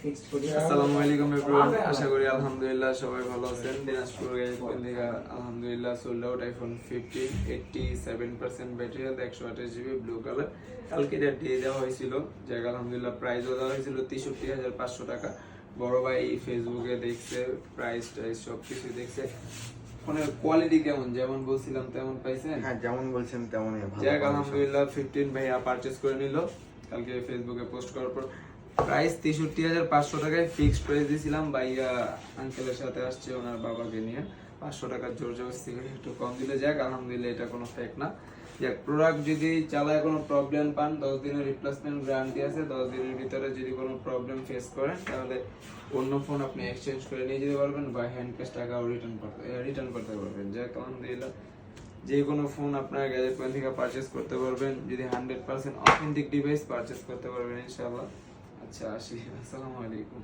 আসসালামু আলাইকুম এভরিওয়ান, আশা করি আলহামদুলিল্লাহ সবাই ভালো আছেন। দিনাজপুর থেকে আলহামদুলিল্লাহ sold out iPhone 15 87% battery health 128 GB blue colour. কালকে এটা দিয়ে দেওয়া হয়েছিল, যাক আলহামদুলিল্লাহ প্রাইসও দেওয়া হয়েছিল 63,500 টাকা। বড় ভাই ফেসবুকে দেখছে, প্রাইস টাইস সব কিছু দেখছে। ফোনের কোয়ালিটি কেমন, যেমন বলছিলাম তেমন পাইছেন? হ্যাঁ, যেমন বলছেন তেমনই ভালো। যাক আলহামদুলিল্লাহ 15 ভাইয়া পারচেজ করে নিল কালকে ফেসবুকে পোস্ট করার পর। প্রাইস 63,500 টাকায় ফিক্সড প্রাইস দিয়েছিলাম। ভাইয়া আঙ্কেলের সাথে আসছে ওনার বাবাকে নিয়ে, 500 টাকার জোর জবরদস্তি করে একটু কম দিলে। যাক আলহামদুলিল্লাহ এটা কোনো ফেক না। যাক, প্রোডাক্ট যদি চালায় কোনো প্রবলেম পান 10 দিনের রিপ্লেসমেন্ট গ্যারান্টি আছে। 10 দিনের ভিতরে যদি কোনো প্রবলেম ফেস করেন তাহলে অন্য ফোন আপনি এক্সচেঞ্জ করে নিয়ে যেতে পারবেন বা হ্যান্ড ক্যাশ টাকাও রিটার্ন করতে পারবেন। যাক আলহামদুলিল্লাহ যে কোনো ফোন আপনার গ্যাজেট পয়েন্ট থেকে পারচেজ করতে পারবেন যদি 100% অথেন্টিক ডিভাইস পারচেজ করতে পারবেন ইনশাআল্লাহ। আচ্ছা আসি, আসসালামু আলাইকুম।